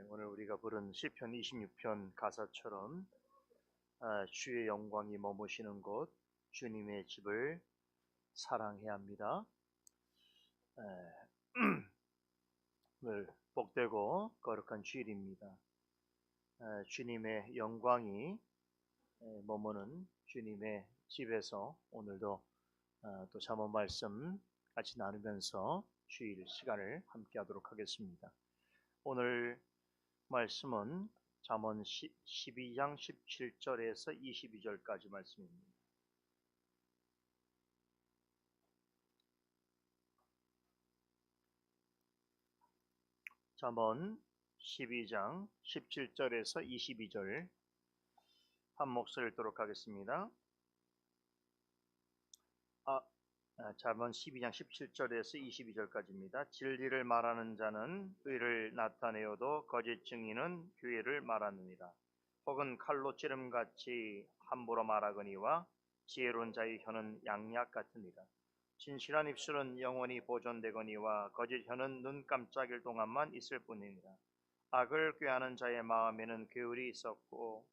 오늘 우리가 부른 시편 26편 가사처럼 주의 영광이 머무시는 곳 주님의 집을 사랑해야 합니다. 오늘 복되고 거룩한 주일입니다. 주님의 영광이 머무는 주님의 집에서 오늘도 또 잠언 말씀 같이 나누면서 주일 시간을 함께 하도록 하겠습니다. 오늘 말씀은 잠언 12장 17절에서 22절까지 말씀입니다. 잠언 12장 17절에서 22절 한 목소리 읽도록 하겠습니다. 잠언 12장 17절에서 22절까지입니다. 진리를 말하는 자는 의를 나타내어도 거짓 증인은 교회를 말하느니라. 혹은 칼로 찌름같이 함부로 말하거니와 지혜로운 자의 혀는 양약 같으니라. 진실한 입술은 영원히 보존되거니와 거짓 혀는 눈 깜짝일 동안만 있을 뿐이니라. 악을 꾀하는 자의 마음에는 괴울이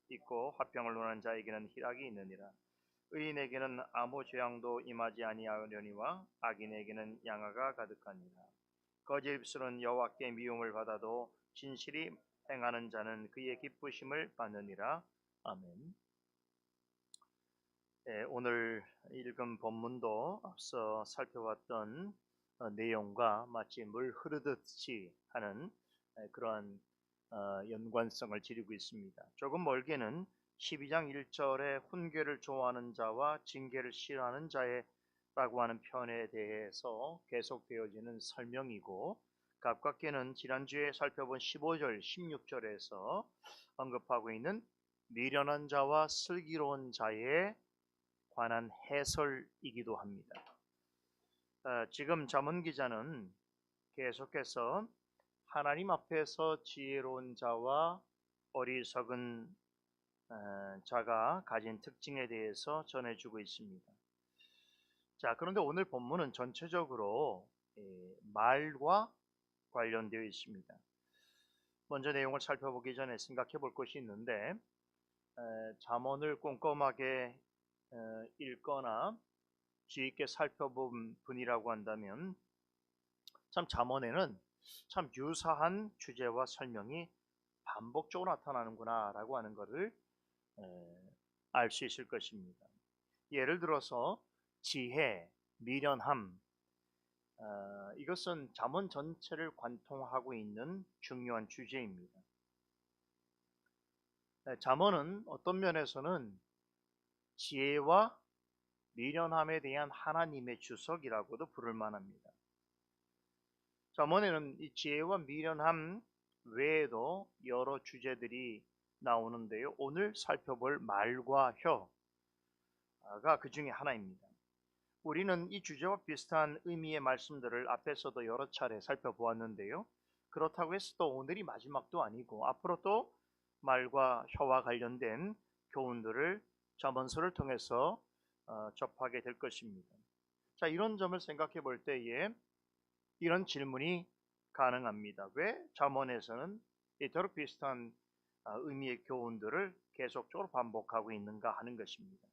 있고 화평을 논하는 자에게는 희락이 있느니라. 의인에게는 아무 재앙도 임하지 아니하려니와 악인에게는 양화가 가득하니라. 거짓 입술은 여호와께 미움을 받아도 진실이 행하는 자는 그의 기쁘심을 받느니라. 아멘. 오늘 읽은 본문도 앞서 살펴봤던 내용과 마치 물 흐르듯이 하는 그러한 연관성을 지니고 있습니다. 조금 멀게는 12장 1절에 훈계를 좋아하는 자와 징계를 싫어하는 자라고 하는 편에 대해서 계속되어지는 설명이고, 가깝게는 지난주에 살펴본 15절, 16절에서 언급하고 있는 미련한 자와 슬기로운 자에 관한 해설이기도 합니다. 지금 잠언 기자는 계속해서 하나님 앞에서 지혜로운 자와 어리석은 자가 가진 특징에 대해서 전해주고 있습니다. 자, 그런데 오늘 본문은 전체적으로 말과 관련되어 있습니다. 먼저 내용을 살펴보기 전에 생각해 볼 것이 있는데, 잠언을 꼼꼼하게 읽거나 주의 있게 살펴본 분이라고 한다면 참 잠언에는 참 유사한 주제와 설명이 반복적으로 나타나는구나 라고 하는 것을 알 수 있을 것입니다. 예를 들어서 지혜, 미련함, 이것은 잠언 전체를 관통하고 있는 중요한 주제입니다. 잠언은 어떤 면에서는 지혜와 미련함에 대한 하나님의 주석이라고도 부를 만합니다. 잠언에는 이 지혜와 미련함 외에도 여러 주제들이 나오는데요. 오늘 살펴볼 말과 혀가 그 중에 하나입니다. 우리는 이 주제와 비슷한 의미의 말씀들을 앞에서도 여러 차례 살펴보았는데요. 그렇다고 해서 또 오늘이 마지막도 아니고 앞으로 또 말과 혀와 관련된 교훈들을 잠언서를 통해서 접하게 될 것입니다. 자, 이런 점을 생각해 볼 때에 이런 질문이 가능합니다. 왜 잠언에서는 이토록 비슷한 의미의 교훈들을 계속적으로 반복하고 있는가 하는 것입니다.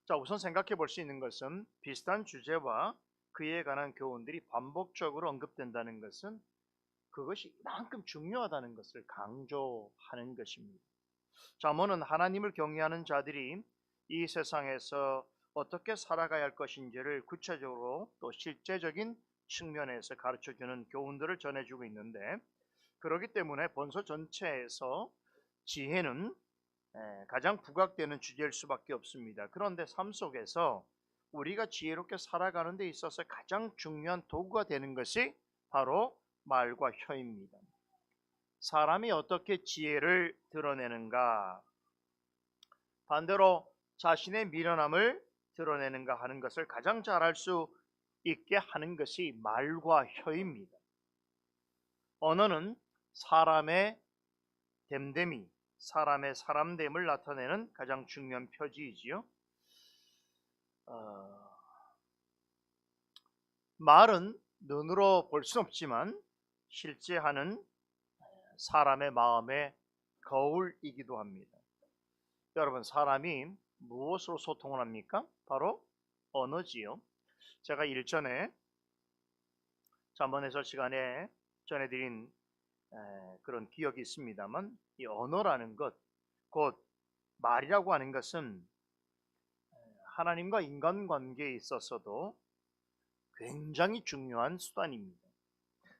자, 우선 생각해 볼 수 있는 것은 비슷한 주제와 그에 관한 교훈들이 반복적으로 언급된다는 것은 그것이 이만큼 중요하다는 것을 강조하는 것입니다. 잠언은 하나님을 경외하는 자들이 이 세상에서 어떻게 살아가야 할 것인지를 구체적으로 또 실제적인 측면에서 가르쳐주는 교훈들을 전해주고 있는데, 그렇기 때문에 본서 전체에서 지혜는 가장 부각되는 주제일 수밖에 없습니다. 그런데 삶 속에서 우리가 지혜롭게 살아가는 데 있어서 가장 중요한 도구가 되는 것이 바로 말과 혀입니다. 사람이 어떻게 지혜를 드러내는가, 반대로 자신의 미련함을 드러내는가 하는 것을 가장 잘 알 수 있게 하는 것이 말과 혀입니다. 언어는 사람의 됨됨이, 사람의 사람됨을 나타내는 가장 중요한 표지이지요. 말은 눈으로 볼 수는 없지만 실제 하는 사람의 마음의 거울이기도 합니다. 여러분, 사람이 무엇으로 소통을 합니까? 바로 언어지요. 제가 일전에 잠언 해설 시간에 전해드린 그런 기억이 있습니다만, 이 언어라는 것, 곧 말이라고 하는 것은 하나님과 인간관계에 있어서도 굉장히 중요한 수단입니다.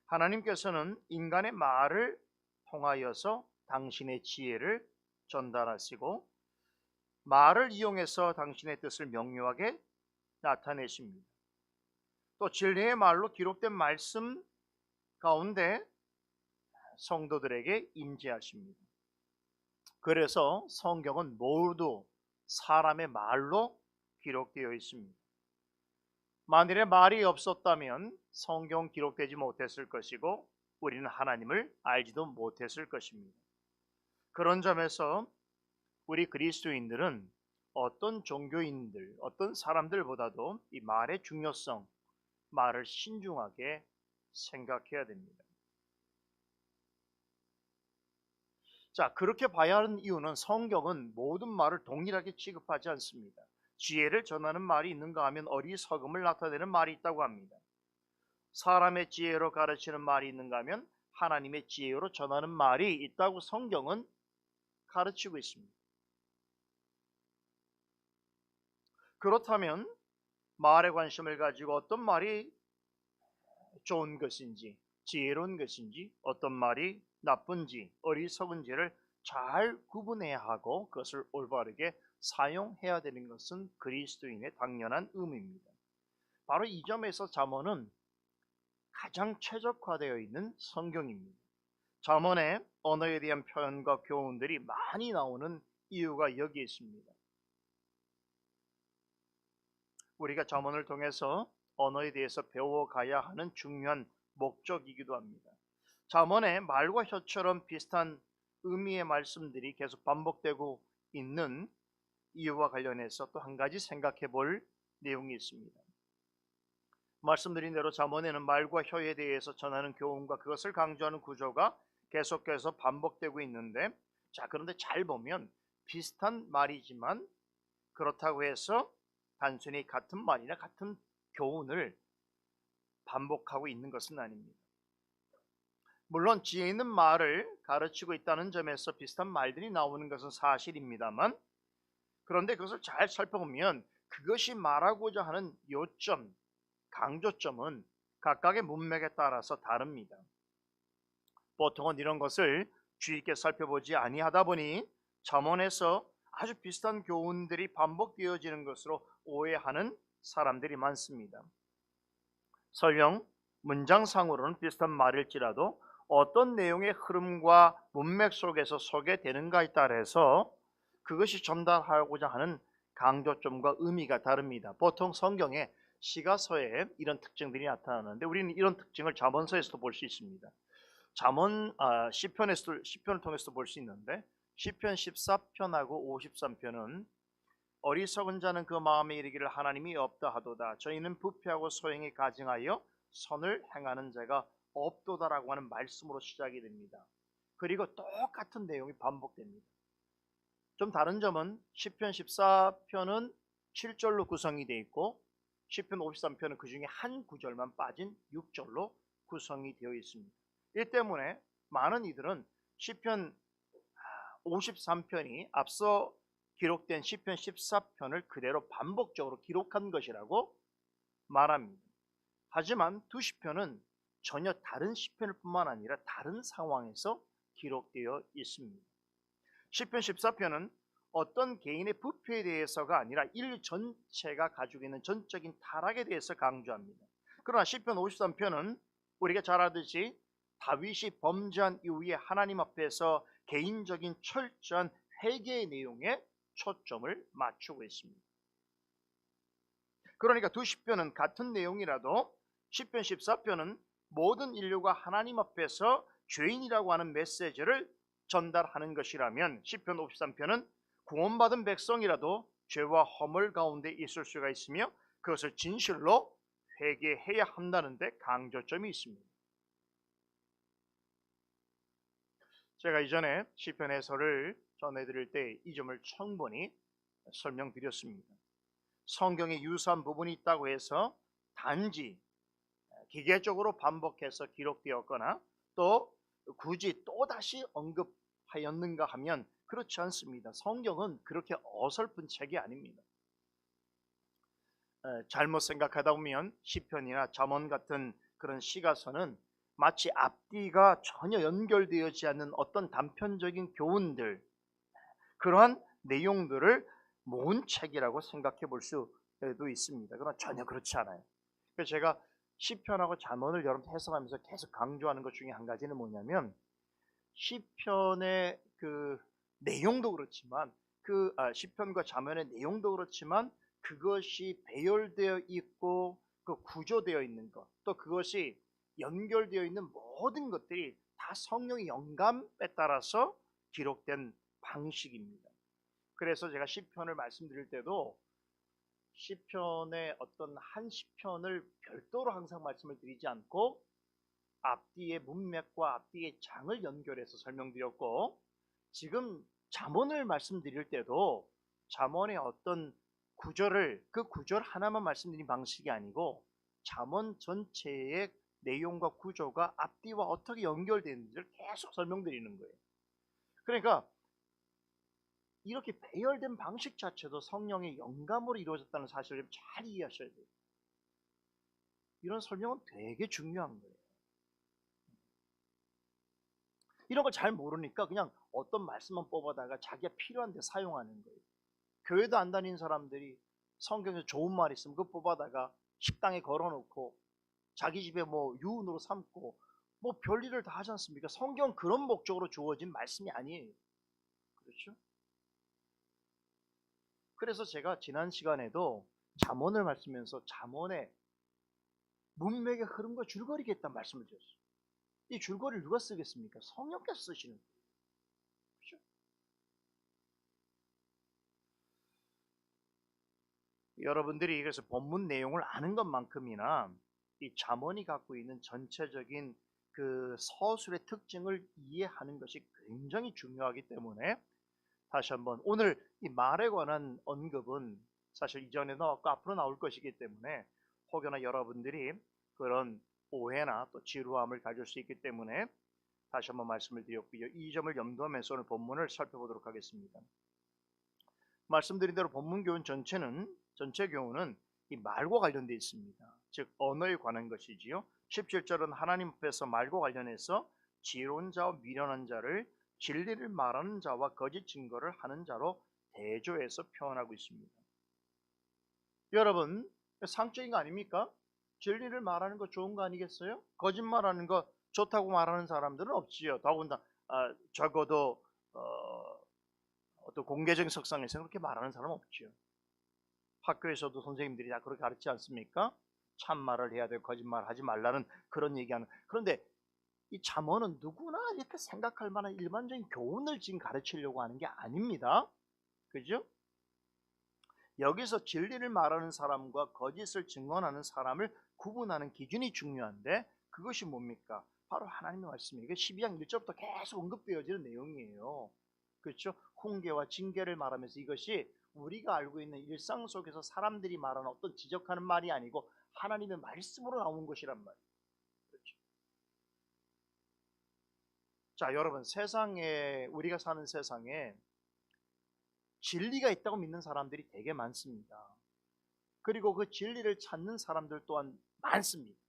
하나님께서는 인간의 말을 통하여서 당신의 지혜를 전달하시고 말을 이용해서 당신의 뜻을 명료하게 나타내십니다. 또 진리의 말로 기록된 말씀 가운데 성도들에게 임재하십니다. 그래서 성경은 모두 사람의 말로 기록되어 있습니다. 만일에 말이 없었다면 성경 기록되지 못했을 것이고 우리는 하나님을 알지도 못했을 것입니다. 그런 점에서 우리 그리스도인들은 어떤 종교인들, 어떤 사람들보다도 이 말의 중요성, 말을 신중하게 생각해야 됩니다. 자, 그렇게 봐야 하는 이유는 성경은 모든 말을 동일하게 취급하지 않습니다. 지혜를 전하는 말이 있는가 하면 어리석음을 나타내는 말이 있다고 합니다. 사람의 지혜로 가르치는 말이 있는가 하면 하나님의 지혜로 전하는 말이 있다고 성경은 가르치고 있습니다. 그렇다면 말에 관심을 가지고 어떤 말이 좋은 것인지, 지혜로운 것인지, 어떤 말이 나쁜지, 어리석은지를 잘 구분해야 하고 그것을 올바르게 사용해야 되는 것은 그리스도인의 당연한 의무입니다. 바로 이 점에서 잠언은 가장 최적화되어 있는 성경입니다. 잠언에 언어에 대한 표현과 교훈들이 많이 나오는 이유가 여기에 있습니다. 우리가 잠언을 통해서 언어에 대해서 배워가야 하는 중요한 목적이기도 합니다. 잠언에 말과 혀처럼 비슷한 의미의 말씀들이 계속 반복되고 있는 이유와 관련해서 또 한 가지 생각해 볼 내용이 있습니다. 말씀드린 대로 잠언에는 말과 혀에 대해서 전하는 교훈과 그것을 강조하는 구조가 계속해서 반복되고 있는데, 자, 그런데 잘 보면 비슷한 말이지만 그렇다고 해서 단순히 같은 말이나 같은 교훈을 반복하고 있는 것은 아닙니다. 물론 지혜 있는 말을 가르치고 있다는 점에서 비슷한 말들이 나오는 것은 사실입니다만, 그런데 그것을 잘 살펴보면 그것이 말하고자 하는 요점, 강조점은 각각의 문맥에 따라서 다릅니다. 보통은 이런 것을 주의 깊게 살펴보지 아니하다 보니 잠언에서 아주 비슷한 교훈들이 반복되어지는 것으로 오해하는 사람들이 많습니다. 설령 문장상으로는 비슷한 말일지라도 어떤 내용의 흐름과 문맥 속에서 소개되는가에 따라서 그것이 전달하고자 하는 강조점과 의미가 다릅니다. 보통 성경에 시가서에 이런 특징들이 나타나는데 우리는 이런 특징을 잠언서에서도 볼 수 있습니다. 시편을 통해서도 볼 수 있는데 시편 14편하고 53편은 어리석은 자는 그 마음에 이르기를 하나님이 없다 하도다. 저희는 부패하고 소행에 가증하여 선을 행하는 자가 없도다라고 하는 말씀으로 시작이 됩니다. 그리고 똑같은 내용이 반복됩니다. 좀 다른 점은 시편 14편은 7절로 구성이 되어 있고 시편 53편은 그 중에 한 구절만 빠진 6절로 구성이 되어 있습니다. 이 때문에 많은 이들은 시편 53편이 앞서 기록된 시편 14편을 그대로 반복적으로 기록한 것이라고 말합니다. 하지만 두 시편은 전혀 다른 시편일 뿐만 아니라 다른 상황에서 기록되어 있습니다. 시편 14편은 어떤 개인의 부패에 대해서가 아니라 인류 전체가 가지고 있는 전적인 타락에 대해서 강조합니다. 그러나 시편 53편은 우리가 잘 알듯이 다윗이 범죄한 이후에 하나님 앞에서 개인적인 철저한 회개의 내용에 초점을 맞추고 있습니다. 그러니까 두 시편은 같은 내용이라도 시편 14편은 모든 인류가 하나님 앞에서 죄인이라고 하는 메시지를 전달하는 것이라면 시편 53편은 구원받은 백성이라도 죄와 허물 가운데 있을 수가 있으며 그것을 진실로 회개해야 한다는 데 강조점이 있습니다. 제가 이전에 시편 해설을 전해드릴 때 이 점을 충분히 설명드렸습니다. 성경에 유사한 부분이 있다고 해서 단지 기계적으로 반복해서 기록되었거나 또 굳이 또다시 언급하였는가 하면 그렇지 않습니다. 성경은 그렇게 어설픈 책이 아닙니다. 잘못 생각하다 보면 시편이나 잠언 같은 그런 시가서는 마치 앞뒤가 전혀 연결되어지지 않는 어떤 단편적인 교훈들, 그러한 내용들을 모은 책이라고 생각해 볼 수도 있습니다. 그러나 전혀 그렇지 않아요. 그래서 제가 시편하고 잠언을 여러분 해석하면서 계속 강조하는 것 중에 한 가지는 뭐냐면, 시편의 그 내용도 그렇지만 시편과 잠언의 내용도 그렇지만 그것이 배열되어 있고 그 구조되어 있는 것, 또 그것이 연결되어 있는 모든 것들이 다 성령의 영감에 따라서 기록된 방식입니다. 그래서 제가 시편을 말씀드릴 때도 시편의 어떤 한 시편을 별도로 항상 말씀을 드리지 않고 앞뒤의 문맥과 앞뒤의 장을 연결해서 설명드렸고, 지금 잠언을 말씀드릴 때도 잠언의 어떤 구절을 그 구절 하나만 말씀드린 방식이 아니고 잠언 전체의 내용과 구조가 앞뒤와 어떻게 연결되는지를 계속 설명드리는 거예요. 그러니까 이렇게 배열된 방식 자체도 성령의 영감으로 이루어졌다는 사실을 잘 이해하셔야 돼요. 이런 설명은 되게 중요한 거예요. 이런 걸 잘 모르니까 그냥 어떤 말씀만 뽑아다가 자기가 필요한 데 사용하는 거예요. 교회도 안 다니는 사람들이 성경에서 좋은 말 있으면 그거 뽑아다가 식당에 걸어놓고 자기 집에 뭐 유언으로 삼고 뭐 별일을 다 하지 않습니까? 성경 그런 목적으로 주어진 말씀이 아니에요. 그렇죠? 그래서 제가 지난 시간에도 잠언을 말씀하면서 잠언의 문맥의 흐름과 줄거리가 있다는 말씀을 드렸어요. 이 줄거리를 누가 쓰겠습니까? 성령께서 쓰시는 거예요. 그렇죠? 여러분들이 그래서 본문 내용을 아는 것만큼이나 이 잠언이 갖고 있는 전체적인 그 서술의 특징을 이해하는 것이 굉장히 중요하기 때문에, 다시 한번 오늘 이 말에 관한 언급은 사실 이전에 나왔고 앞으로 나올 것이기 때문에 혹여나 여러분들이 그런 오해나 또 지루함을 가질 수 있기 때문에 다시 한번 말씀을 드렸고요. 이 점을 염두하면서 오늘 본문을 살펴보도록 하겠습니다. 말씀드린 대로 본문 교훈 전체 교훈은 이 말과 관련되어 있습니다. 즉 언어에 관한 것이지요. 17절은 하나님 앞에서 말과 관련해서 지혜로운 자와 미련한 자를 진리를 말하는 자와 거짓 증거를 하는 자로 대조해서 표현하고 있습니다. 여러분, 상적인 거 아닙니까? 진리를 말하는 거 좋은 거 아니겠어요? 거짓말하는 거 좋다고 말하는 사람들은 없지요. 더군다나 적어도 어떤 공개적인 석상에서 그렇게 말하는 사람은 없지요. 학교에서도 선생님들이 다 그렇게 가르치지 않습니까? 참말을 해야 되고 거짓말 하지 말라는 그런 얘기하는. 그런데 이 잠언은 누구나 이렇게 생각할 만한 일반적인 교훈을 지금 가르치려고 하는 게 아닙니다. 그죠? 여기서 진리를 말하는 사람과 거짓을 증언하는 사람을 구분하는 기준이 중요한데, 그것이 뭡니까? 바로 하나님의 말씀이에요. 이게 12장 1절부터 계속 언급되어지는 내용이에요. 그렇죠? 훈계와 징계를 말하면서 이것이 우리가 알고 있는 일상 속에서 사람들이 말하는 어떤 지적하는 말이 아니고 하나님의 말씀으로 나온 것이란 말이에요. 그렇죠? 자, 여러분, 세상에, 우리가 사는 세상에 진리가 있다고 믿는 사람들이 되게 많습니다. 그리고 그 진리를 찾는 사람들 또한 많습니다.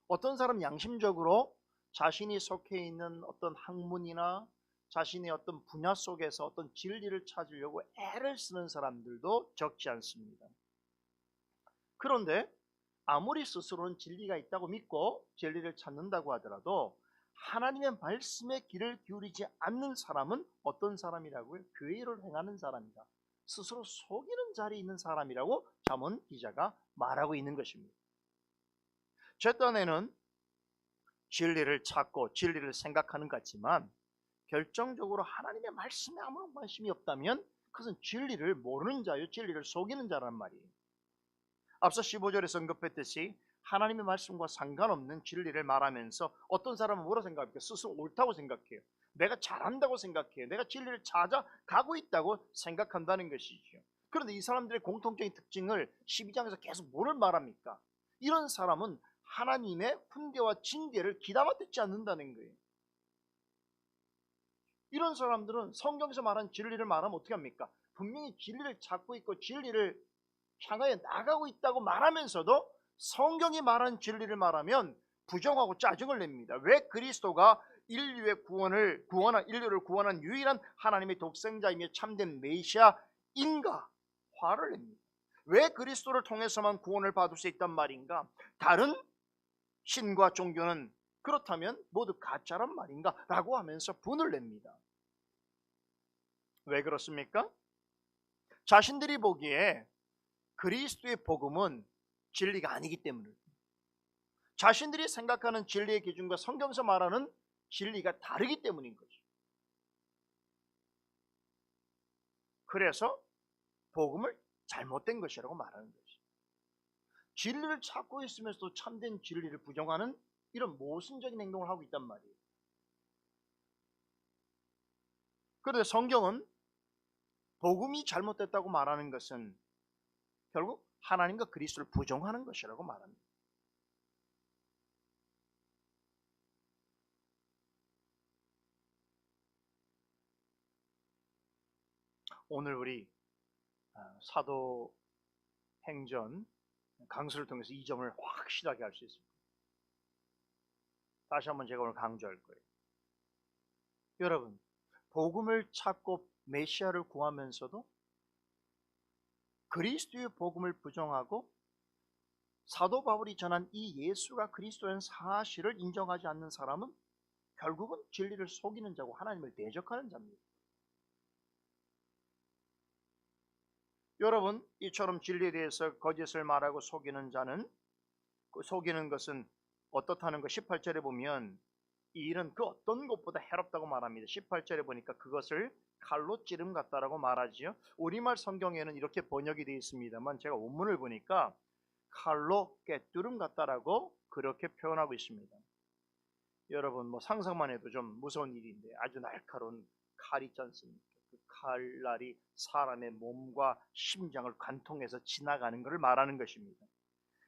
어떤 사람은 양심적으로 자신이 속해 있는 어떤 학문이나 자신의 어떤 분야 속에서 어떤 진리를 찾으려고 애를 쓰는 사람들도 적지 않습니다. 그런데 아무리 스스로는 진리가 있다고 믿고 진리를 찾는다고 하더라도 하나님의 말씀에 귀를 기울이지 않는 사람은 어떤 사람이라고요? 교회를 행하는 사람이다. 스스로 속이는 자리에 있는 사람이라고 잠언 기자가 말하고 있는 것입니다. 제 딴에는 진리를 찾고 진리를 생각하는 것 같지만 결정적으로 하나님의 말씀에 아무런 관심이 없다면 그것은 진리를 모르는 자요, 진리를 속이는 자란 말이에요. 앞서 15절에서 언급했듯이 하나님의 말씀과 상관없는 진리를 말하면서 어떤 사람은 뭐라 생각합니까? 스스로 옳다고 생각해요. 내가 잘한다고 생각해요. 내가 진리를 찾아가고 있다고 생각한다는 것이죠. 그런데 이 사람들의 공통적인 특징을 12장에서 계속 뭐를 말합니까? 이런 사람은 하나님의 훈계와 징계를 귀담아 듣지 않는다는 거예요. 이런 사람들은 성경에서 말한 진리를 말하면 어떻게 합니까? 분명히 진리를 찾고 있고 진리를 향하여 나가고 있다고 말하면서도 성경이 말한 진리를 말하면 부정하고 짜증을 냅니다. 왜 그리스도가 인류를 구원한 유일한 하나님의 독생자이며 참된 메시아인가? 화를 냅니다. 왜 그리스도를 통해서만 구원을 받을 수 있단 말인가? 다른 신과 종교는 그렇다면 모두 가짜란 말인가? 라고 하면서 분을 냅니다. 왜 그렇습니까? 자신들이 보기에 그리스도의 복음은 진리가 아니기 때문에, 자신들이 생각하는 진리의 기준과 성경에서 말하는 진리가 다르기 때문인 거죠. 그래서 복음을 잘못된 것이라고 말하는 거죠. 진리를 찾고 있으면서도 참된 진리를 부정하는 이런 모순적인 행동을 하고 있단 말이에요. 그런데 성경은 복음이 잘못됐다고 말하는 것은 결국 하나님과 그리스도를 부정하는 것이라고 말합니다. 오늘 우리 사도행전 강수를 통해서 이 점을 확실하게 알 수 있습니다. 다시 한번 제가 오늘 강조할 거예요. 여러분, 복음을 찾고 메시아를 구하면서도 그리스도의 복음을 부정하고 사도 바울이 전한 이 예수가 그리스도라는 사실을 인정하지 않는 사람은 결국은 진리를 속이는 자고 하나님을 대적하는 자입니다. 여러분, 이처럼 진리에 대해서 거짓을 말하고 속이는 자는, 그 속이는 것은 어떻다는 거 18절에 보면 이 일은 그 어떤 것보다 해롭다고 말합니다. 18절에 보니까 그것을 칼로 찌름 같다라고 말하지요. 우리말 성경에는 이렇게 번역이 되어 있습니다만 제가 원문을 보니까 칼로 꿰뚫음 같다라고 그렇게 표현하고 있습니다. 여러분, 뭐 상상만 해도 좀 무서운 일인데 아주 날카로운 칼이 있지 않습니까? 그 칼날이 사람의 몸과 심장을 관통해서 지나가는 것을 말하는 것입니다.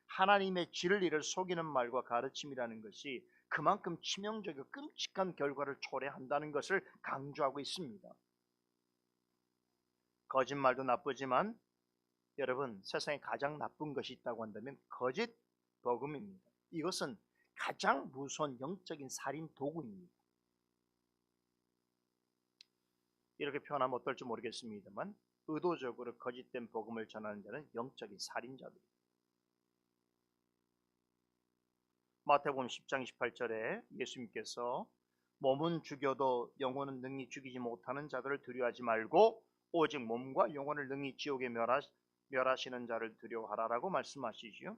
하나님의 진리를 속이는 말과 가르침이라는 것이 그만큼 치명적이고 끔찍한 결과를 초래한다는 것을 강조하고 있습니다. 거짓말도 나쁘지만 여러분, 세상에 가장 나쁜 것이 있다고 한다면 거짓 복음입니다. 이것은 가장 무서운 영적인 살인 도구입니다. 이렇게 표현하면 어떨지 모르겠습니다만 의도적으로 거짓된 복음을 전하는 자는 영적인 살인자들입니다. 마태복음 10장 28절에 예수님께서 몸은 죽여도 영혼은 능히 죽이지 못하는 자들을 두려워하지 말고 오직 몸과 영혼을 능히 지옥에 멸하시는 자를 두려워하라라고 말씀하시지요.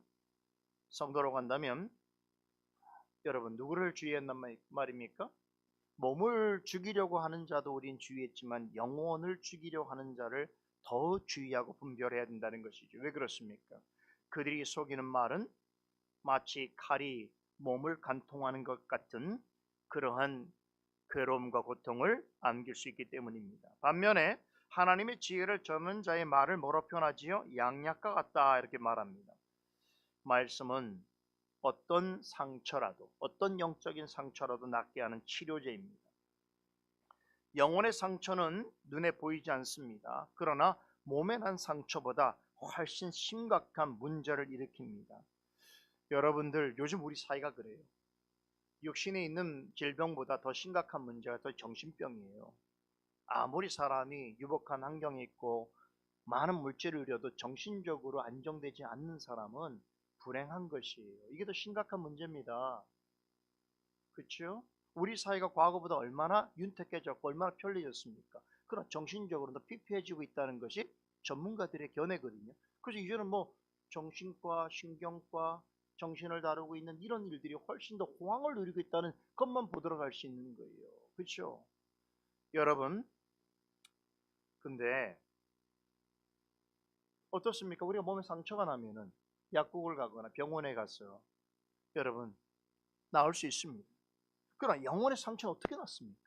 성도로 간다면 여러분, 누구를 주의한단 말입니까? 몸을 죽이려고 하는 자도 우린 주의했지만 영혼을 죽이려고 하는 자를 더 주의하고 분별해야 된다는 것이죠. 왜 그렇습니까? 그들이 속이는 말은 마치 칼이 몸을 관통하는 것 같은 그러한 괴로움과 고통을 안길 수 있기 때문입니다. 반면에 하나님의 지혜를 전하는 자의 말을 뭐로 표현하지요? 양약과 같다 이렇게 말합니다. 말씀은 어떤 상처라도, 어떤 영적인 상처라도 낫게 하는 치료제입니다. 영혼의 상처는 눈에 보이지 않습니다. 그러나 몸에 난 상처보다 훨씬 심각한 문제를 일으킵니다. 여러분들, 요즘 우리 사회가 그래요. 육신에 있는 질병보다 더 심각한 문제가 더 정신병이에요. 아무리 사람이 유복한 환경에 있고 많은 물질을 누려도 정신적으로 안정되지 않는 사람은 불행한 것이에요. 이게 더 심각한 문제입니다. 그렇죠? 우리 사회가 과거보다 얼마나 윤택해졌고 얼마나 편리해졌습니까? 그러나 정신적으로 더 피폐해지고 있다는 것이 전문가들의 견해거든요. 그래서 이제는 뭐 정신과, 신경과, 정신을 다루고 있는 이런 일들이 훨씬 더 호황을 누리고 있다는 것만 보도록 할 수 있는 거예요. 그렇죠? 여러분, 근데 어떻습니까? 우리가 몸에 상처가 나면은 약국을 가거나 병원에 가서 여러분 나을 수 있습니다. 그러나 영혼의 상처는 어떻게 낫습니까?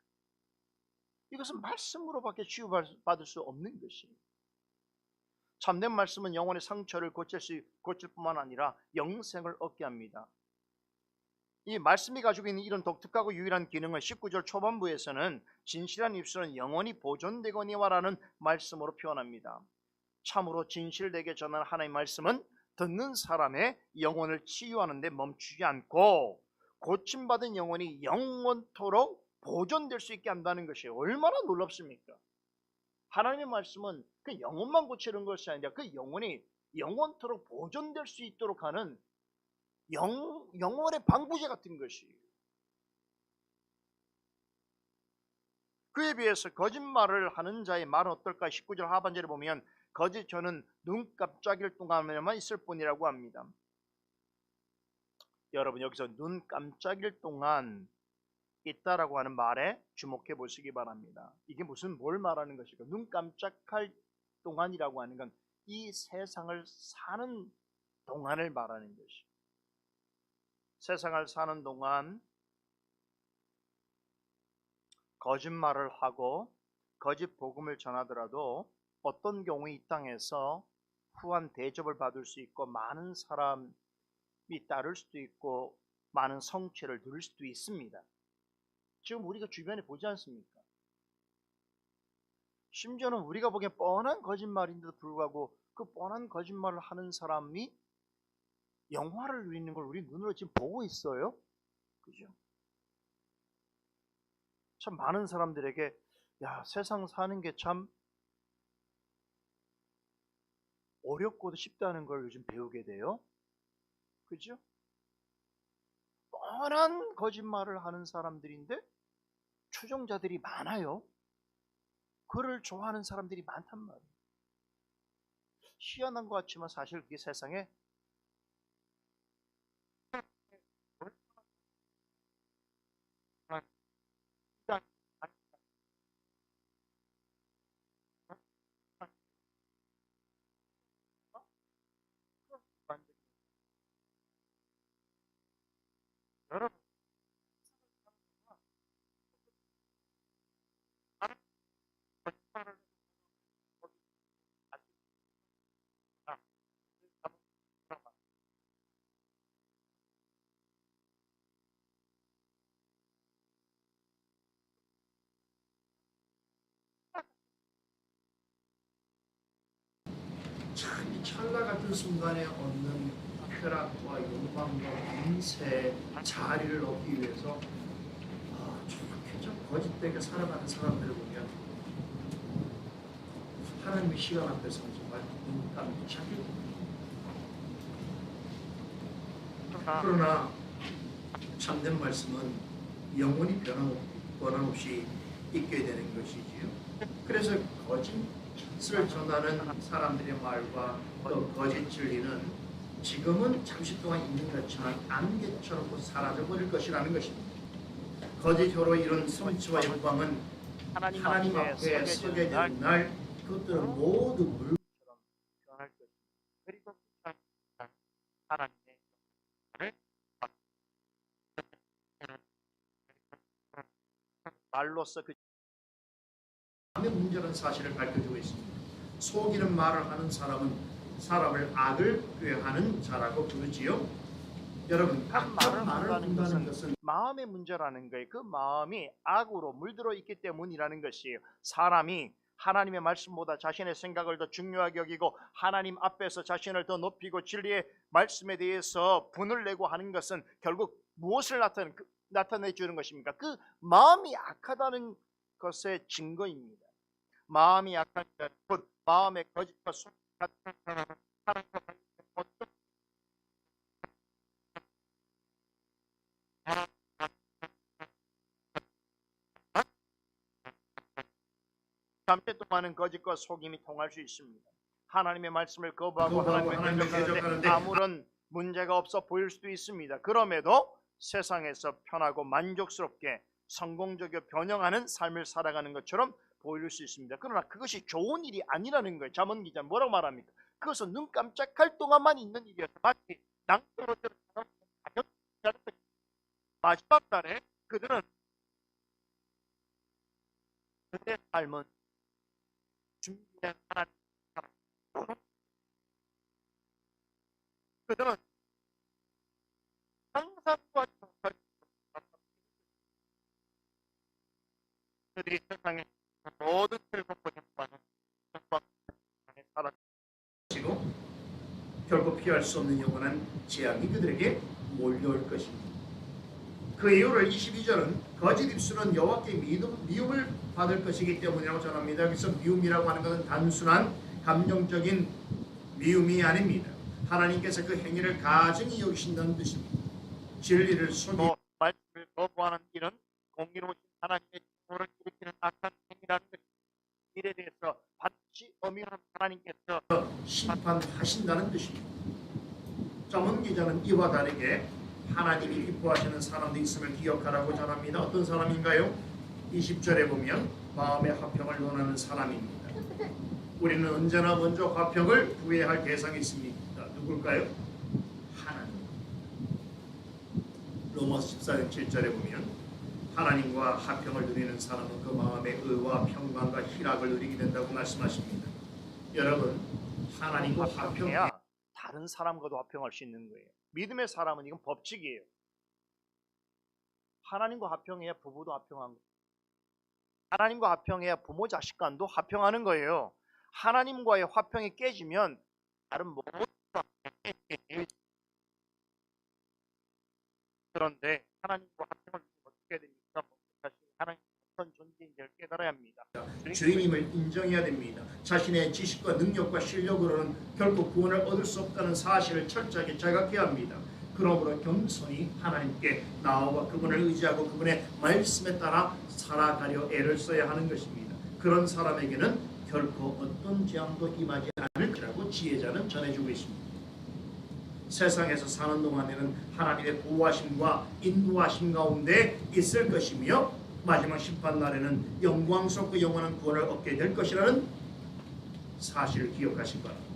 이것은 말씀으로밖에 치유받을 수 없는 것이에요. 참된 말씀은 영혼의 상처를 고칠 뿐만 아니라 영생을 얻게 합니다. 이 말씀이 가지고 있는 이런 독특하고 유일한 기능을 19절 초반부에서는 진실한 입술은 영원히 보존되거니와라는 말씀으로 표현합니다. 참으로 진실되게 전하는 하나님의 말씀은 듣는 사람의 영혼을 치유하는 데 멈추지 않고 고침받은 영혼이 영원토록 보존될 수 있게 한다는 것이 얼마나 놀랍습니까? 하나님의 말씀은 그 영혼만 고치는 것이 아니라 그 영혼이 영원토록 보존될 수 있도록 하는 영혼의 방부제 같은 것이. 그에 비해서 거짓말을 하는 자의 말은 어떨까? 19절 하반절에 보면 거짓 저는 눈 깜짝일 동안에만 있을 뿐이라고 합니다. 여러분 여기서 눈 깜짝일 동안 있다라고 하는 말에 주목해 보시기 바랍니다. 이게 뭘 말하는 것일까? 눈 깜짝할 동안이라고 하는 건 이 세상을 사는 동안을 말하는 것이. 세상을 사는 동안 거짓말을 하고 거짓 복음을 전하더라도 어떤 경우에 이 땅에서 후한 대접을 받을 수 있고 많은 사람이 따를 수도 있고 많은 성취를 누릴 수도 있습니다. 지금 우리가 주변에 보지 않습니까? 심지어는 우리가 보기엔 뻔한 거짓말인데도 불구하고 그 뻔한 거짓말을 하는 사람이 영화를 누리는 걸 우리 눈으로 지금 보고 있어요. 그죠? 참 많은 사람들에게 세상 사는 게 참 어렵고도 쉽다는 걸 요즘 배우게 돼요. 그죠? 뻔한 거짓말을 하는 사람들인데 추종자들이 많아요. 그를 좋아하는 사람들이 많단 말이에요. 희한한 것 같지만 사실 그게 세상에 여러분 참 이 찰나 같은 순간에 얻는 쾌락과 욕망과 권세, 자리를 얻기 위해서 저렇게 좀 거짓되게 살아가는 사람들을 보면 하나님의 시간 앞에서 정말 눈 깜짝이. 그러나 참된 말씀은 영원히 변함없이 있게 되는 것이지요. 그래서 거짓을 전하는 사람들의 말과 또 거짓 진리는 지금은 잠시 동안 있는 것처럼 안개처럼 곧 사라져버릴 것이라는 것입니다. 거짓으로 이룬 성취와 영광은 하나님 앞에 서게 되는 날 그것들은 모두 물처럼 변할 것입니다. 그리고 하나님의 말로써 그 마음의 문제라는 사실을 밝혀주고 있습니다. 속이는 말을 하는 사람은 사람을 악을 꾀하는 자라고 부르지요. 여러분, 악한 말을 한다는 것은 마음의 문제라는 거예요. 그 마음이 악으로 물들어 있기 때문이라는 것이에요. 사람이 하나님의 말씀보다 자신의 생각을 더 중요하게 여기고 하나님 앞에서 자신을 더 높이고 진리의 말씀에 대해서 분을 내고 하는 것은 결국 무엇을 나타내 주는 것입니까? 그 마음이 악하다는 것의 증거입니다. 마음이 약한 곧 마음의 거짓과 속 같은 사람과 잠시 동안은 거짓과 속임이 통할 수 있습니다. 하나님의 말씀을 거부하고 하나님을 대적하는데 아무런 문제가 없어 보일 수도 있습니다. 그럼에도 세상에서 편하고 만족스럽게 성공적이고 변형하는 삶을 살아가는 것처럼 보일 수 있습니다. 그러나 그것이 좋은 일이 아니라는 거예요. 잠언 기자 뭐라고 말합니까? 그것은 눈 깜짝할 동안만 있는 일이어서 마치 낭떠러지를 마지막 날에 그들의 삶은 준비된 하나님, 그들은 상상과 정말 그들이 세상에 모든 즐겁고 행복한 영광에 시로 결코 피할 수 없는 영원한 재앙이 그들에게 몰려올 것입니다. 그 이유를 22절은 거짓 입술은 여호와께 미움을 받을 것이기 때문이라고 전합니다. 그래서 미움이라고 하는 것은 단순한 감정적인 미움이 아닙니다. 하나님께서 그 행위를 가증히 여기신다는 뜻입니다. 진리를 속이 말씀을 거부하는 일은 공의로우신 하나님의 증오를 일으키는 악한 행위라는 것. 일에 대해서 반드시 엄연한 하나님께서 심판하신다는 뜻입니다. 전문 기자는 이와 다르게 하나님이 기뻐하시는 사람도 있음을 기억하라고 전합니다. 어떤 사람인가요? 20절에 보면 마음의 화평을 논하는 사람입니다. 우리는 언제나 먼저 화평을 구해야 할 대상이 있습니다. 누굴까요? 하나님. 로마서 14장 7절에 보면 하나님과 화평을 누리는 사람은 그 마음의 의와 평강과 희락을 누리게 된다고 말씀하십니다. 여러분, 하나님과 화평해야 다른 사람과도 화평할 수 있는 거예요. 믿음의 사람은 이건 법칙이에요. 하나님과 화평해야 부부도 화평한 거예요. 하나님과 화평해야 부모 자식 간도 화평하는 거예요. 하나님과의 화평이 깨지면 다른 모든 그런데 하나님과 화평을 어떻게 됩니까? 하나님 어떤 존재인지를 깨달아야 합니다. 주인임을 인정해야 됩니다. 자신의 지식과 능력과 실력으로는 결코 구원을 얻을 수 없다는 사실을 철저하게 자각해야 합니다. 그러므로 겸손히 하나님께 나아와 그분을 의지하고 그분의 말씀에 따라 살아가려 애를 써야 하는 것입니다. 그런 사람에게는 결코 어떤 재앙도 임하지 않을 거라고 지혜자는 전해주고 있습니다. 세상에서 사는 동안에는 하나님의 보호하심과 인도하심 가운데 있을 것이며 마지막 심판날에는 영광스럽고 영원한 구원을 얻게 될 것이라는 사실을 기억하신 바랍니다.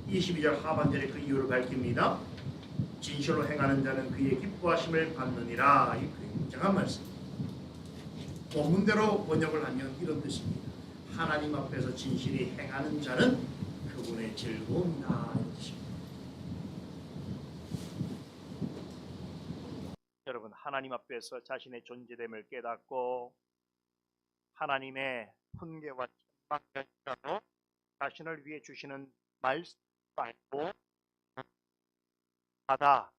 22절 하반절에 그 이유를 밝힙니다. 진실로 행하는 자는 그의 기뻐하심을 받느니라. 이 굉장한 말씀입니다. 본문대로 번역을 하면 이런 뜻입니다. 하나님 앞에서 진실히 행하는 자는 그분의 즐거움이다. 이 뜻입니다. 여러분, 하나님 앞에서 자신의 존재됨을 깨닫고 하나님의 훈계와 책망전이라도 자신을 위해 주시는 말씀 말고 받아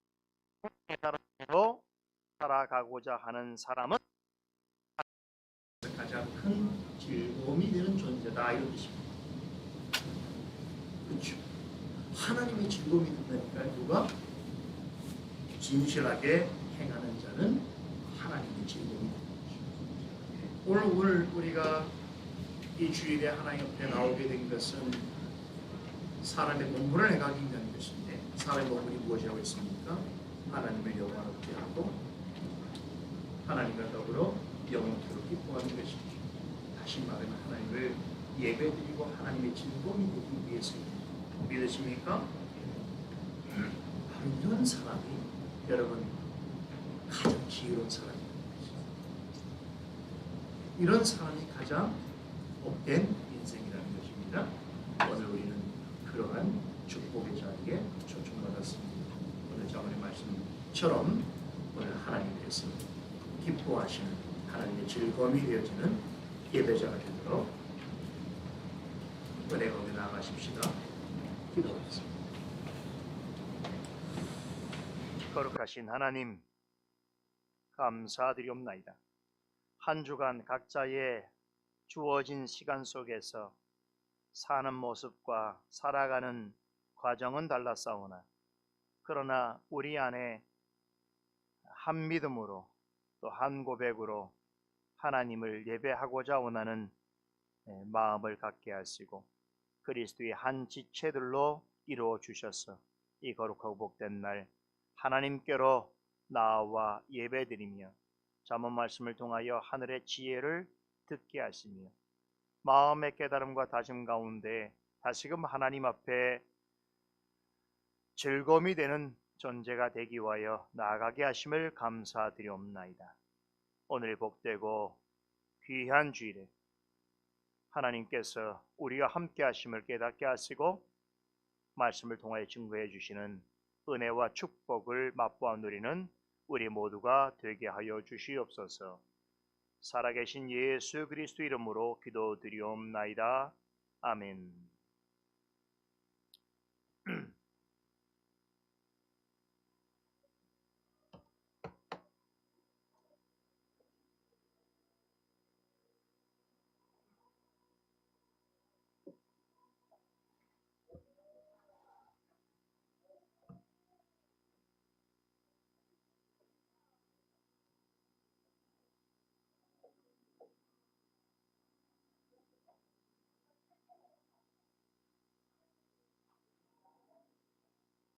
깨달음으로 살아가고자 하는 사람은 가장 큰 즐거움이 되는 존재다. 이런 뜻입니다. 그렇죠. 하나님이 즐거움이 된다니까. 누가? 진실하게 행하는 자는 하나님의 즐거움이 된다. 오늘 우리가 이 주일에 하나님 앞에 나오게 된 것은 사람의 본분을 행하기 위한 것인데, 사람의 본분이 무엇이라고 했습니까? 하나님을 영광롭게 하고 하나님과 더불어 영원토록 기뻐하는 것입니다. 다시 말하면 하나님을 예배드리고 하나님의 즐거움이 되기 위해서입니다. 믿으십니까? 바로 이런 사람이 여러분 가장 지혜로운 사람입니다. 이런 사람이 가장 복된 인생이라는 것입니다. 오늘 우리는 그러한 축복의 자리에 초청받았습니다. 오늘 자문의 말씀처럼 오늘 하나님께서 기뻐하시는 하나님의 즐거움이 되어지는 예배자가 되도록 은혜 가운데 나아가십시다. 기도하겠습니다. 거룩하신 하나님, 감사드리옵나이다. 한 주간 각자의 주어진 시간 속에서 사는 모습과 살아가는 과정은 달랐사오나 그러나 우리 안에 한 믿음으로 또 한 고백으로 하나님을 예배하고자 원하는 마음을 갖게 하시고 그리스도의 한 지체들로 이루어 주셔서 이 거룩하고 복된 날 하나님께로 나와 예배드리며 잠언 말씀을 통하여 하늘의 지혜를 듣게 하시며 마음의 깨달음과 다짐 가운데 다시금 하나님 앞에 즐거움이 되는 전제가 되기 위하여 나아가게 하심을 감사드리옵나이다. 오늘 복되고 귀한 주일에 하나님께서 우리가 함께 하심을 깨닫게 하시고 말씀을 통하여 증거해 주시는 은혜와 축복을 맛보아 누리는 우리 모두가 되게 하여 주시옵소서. 살아계신 예수 그리스도 이름으로 기도드리옵나이다. 아멘.